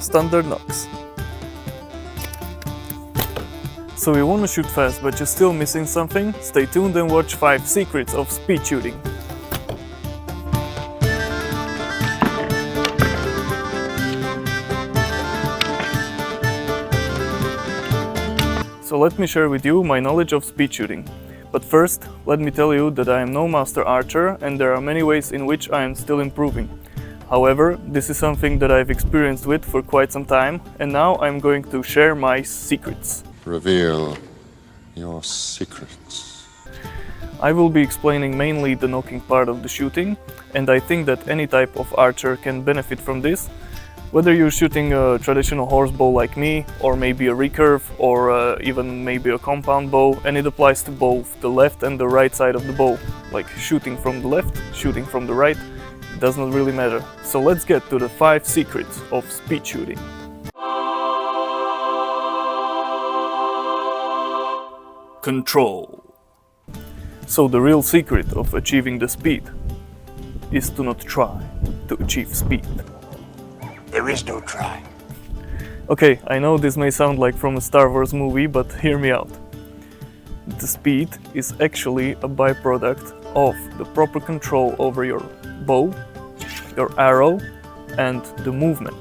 standard knocks. So you wanna shoot fast but you're still missing something? Stay tuned and watch 5 secrets of speed shooting. So let me share with you my knowledge of speed shooting. But first, let me tell you that I am no master archer and there are many ways in which I am still improving. However, this is something that I've experienced with for quite some time and now I'm going to share my secrets. Reveal your secrets. I will be explaining mainly the knocking part of the shooting, and I think that any type of archer can benefit from this. Whether you're shooting a traditional horse bow like me, or maybe a recurve, or even maybe a compound bow, and it applies to both the left and the right side of the bow. Like shooting from the left, shooting from the right, it does not really matter. So let's get to the 5 secrets of speed shooting. Control. So the real secret of achieving the speed is to not try to achieve speed. There is no try. Okay, I know this may sound like from a Star Wars movie, but hear me out. The speed is actually a byproduct of the proper control over your bow, your arrow, and the movement.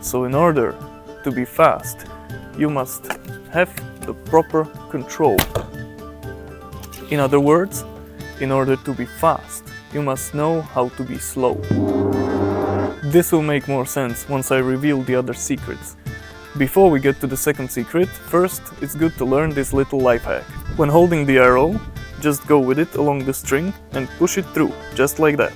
So in order to be fast, you must have the proper control. In other words, in order to be fast, you must know how to be slow. This will make more sense once I reveal the other secrets. Before we get to the second secret, first it's good to learn this little life hack. When holding the arrow, just go with it along the string and push it through, just like that.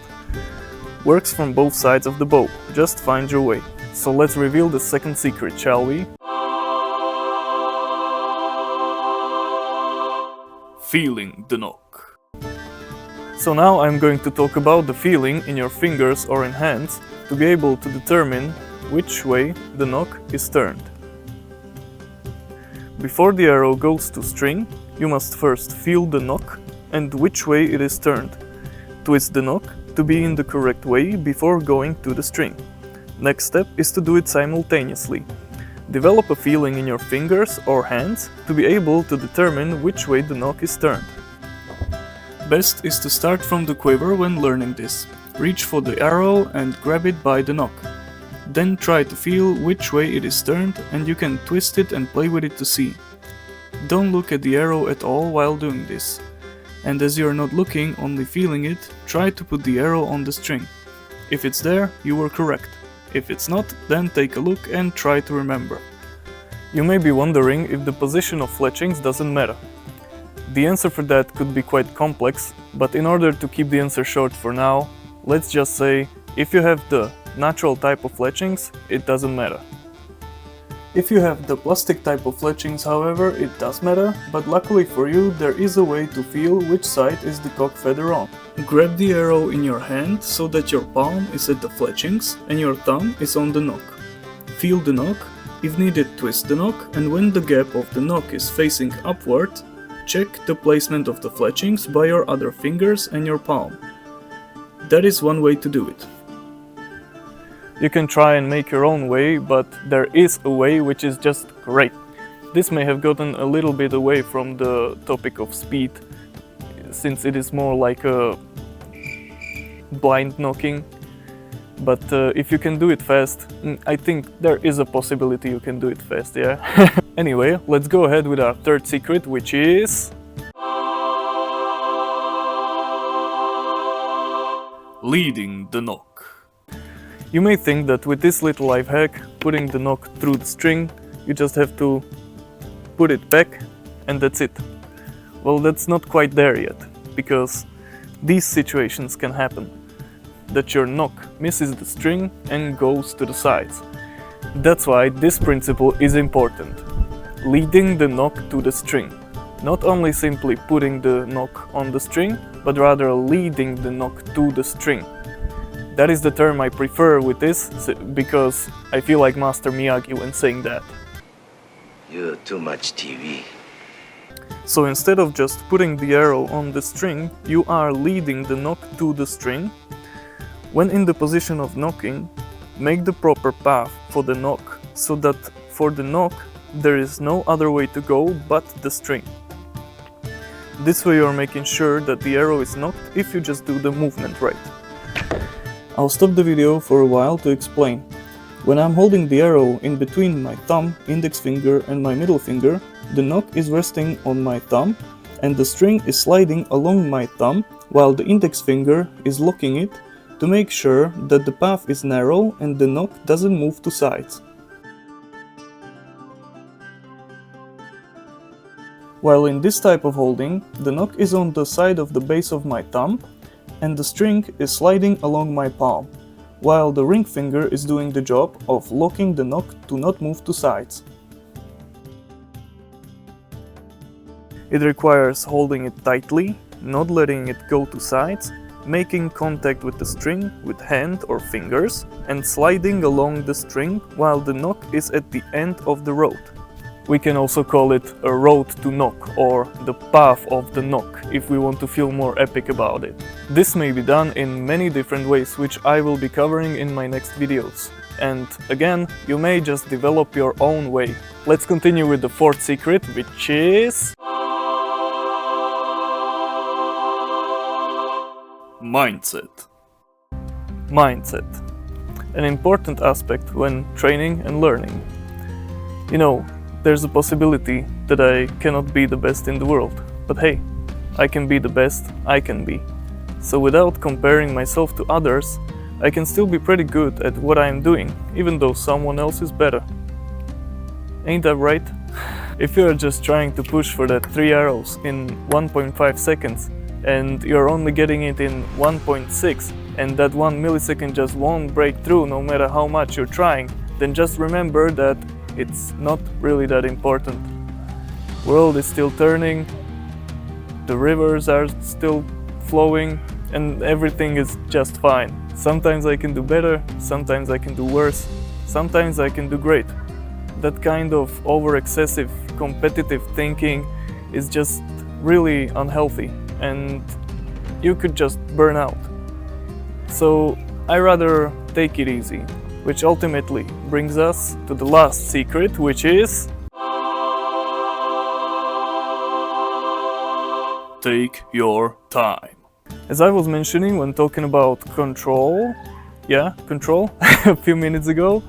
Works from both sides of the bow, just find your way. So let's reveal the second secret, shall we? Feeling the knock. So now I'm going to talk about the feeling in your fingers or in hands to be able to determine which way the knock is turned. Before the arrow goes to string, you must first feel the knock and which way it is turned. Twist the knock to be in the correct way before going to the string. Next step is to do it simultaneously. Develop a feeling in your fingers or hands to be able to determine which way the knock is turned. Best is to start from the quiver when learning this. Reach for the arrow and grab it by the knock. Then try to feel which way it is turned and you can twist it and play with it to see. Don't look at the arrow at all while doing this. And as you are not looking, only feeling it, try to put the arrow on the string. If it's there, you were correct. If it's not, then take a look and try to remember. You may be wondering if the position of fletchings doesn't matter. The answer for that could be quite complex, but in order to keep the answer short for now, let's just say, if you have the natural type of fletchings, it doesn't matter. If you have the plastic type of fletchings, however, it does matter, but luckily for you, there is a way to feel which side is the cock feather on. Grab the arrow in your hand so that your palm is at the fletchings and your thumb is on the knock. Feel the knock, if needed twist the knock, and when the gap of the knock is facing upward, check the placement of the fletchings by your other fingers and your palm. That is one way to do it. You can try and make your own way, but there is a way which is just great. This may have gotten a little bit away from the topic of speed, since it is more like a blind knocking. But if you can do it fast, I think there is a possibility you can do it fast, yeah? Anyway, let's go ahead with our third secret, which is... leading the knock. You may think that with this little life hack, putting the knock through the string, you just have to put it back and that's it. Well, that's not quite there yet, because these situations can happen. That your knock misses the string and goes to the sides. That's why this principle is important. Leading the knock to the string. Not only simply putting the knock on the string, but rather leading the knock to the string. That is the term I prefer with this, because I feel like Master Miyagi when saying that. You're too much TV. So instead of just putting the arrow on the string, you are leading the knock to the string. When in the position of knocking, Make the proper path for the nock, so that for the nock there is no other way to go but the string. This way you are making sure that the arrow is nocked if you just do the movement right. I'll stop the video for a while to explain. When I'm holding the arrow in between my thumb, index finger and my middle finger, the nock is resting on my thumb and the string is sliding along my thumb while the index finger is locking it to make sure that the path is narrow and the nock doesn't move to sides. While in this type of holding, the nock is on the side of the base of my thumb and the string is sliding along my palm, while the ring finger is doing the job of locking the nock to not move to sides. It requires holding it tightly, not letting it go to sides, making contact with the string with hand or fingers, and sliding along the string while the nock is at the end of the road. We can also call it a road to nock or the path of the nock if we want to feel more epic about it. This may be done in many different ways, which I will be covering in my next videos. And again, you may just develop your own way. Let's continue with the fourth secret, which is mindset. Mindset. An important aspect when training and learning. You know, there's a possibility that I cannot be the best in the world, but hey, I can be the best I can be. So without comparing myself to others, I can still be pretty good at what I am doing, even though someone else is better. Ain't that right? If you are just trying to push for that 3 arrows in 1.5 seconds and you're only getting it in 1.6 and that 1 millisecond just won't break through no matter how much you're trying, then just remember that it's not really that important. World is still turning, the rivers are still flowing, and everything is just fine. Sometimes I can do better, sometimes I can do worse, sometimes I can do great. That kind of over-excessive competitive thinking is just really unhealthy and you could just burn out. So I rather take it easy, which ultimately brings us to the last secret, which is take your time. As I was mentioning when talking about control, a few minutes ago,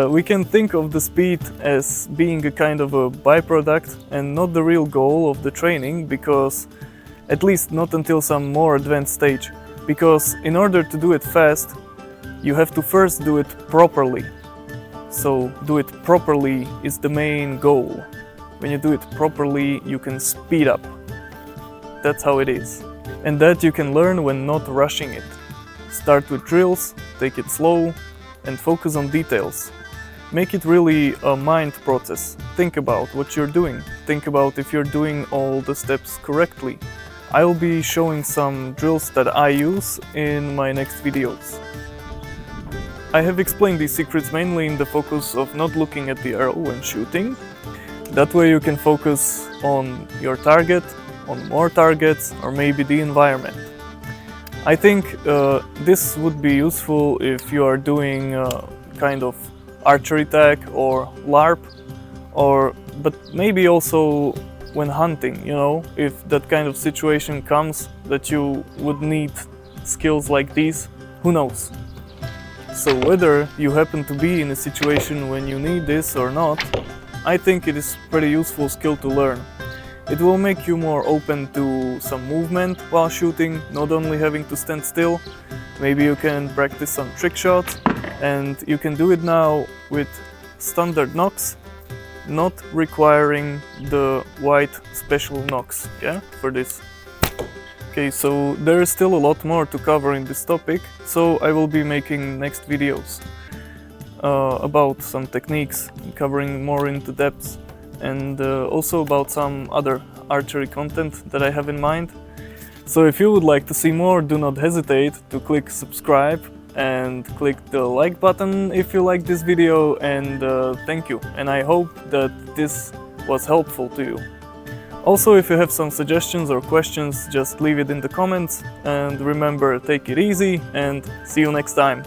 we can think of the speed as being a kind of a byproduct and not the real goal of the training, because at least not until some more advanced stage, because in order to do it fast, you have to first do it properly. So do it properly is the main goal. When you do it properly, you can speed up. That's how it is. And that you can learn when not rushing it. Start with drills, take it slow, and focus on details. Make it really a mind process. Think about what you're doing. Think about if you're doing all the steps correctly. I'll be showing some drills that I use in my next videos. I have explained these secrets mainly in the focus of not looking at the arrow when shooting. That way you can focus on your target, on more targets, or maybe the environment. I think this would be useful if you are doing kind of archery tag or LARP, but maybe also when hunting, you know, if that kind of situation comes that you would need skills like these, who knows? So whether you happen to be in a situation when you need this or not, I think it is pretty useful skill to learn. It will make you more open to some movement while shooting, not only having to stand still. Maybe you can practice some trick shots, and you can do it now with standard nocks, not requiring the white special nocks, for this. Okay, so there is still a lot more to cover in this topic, so I will be making next videos about some techniques, covering more into depth, and also about some other archery content that I have in mind. So if you would like to see more, do not hesitate to click subscribe and click the like button if you like this video, and thank you, and I hope that this was helpful to you. Also, if you have some suggestions or questions, just leave it in the comments, and remember, take it easy and see you next time.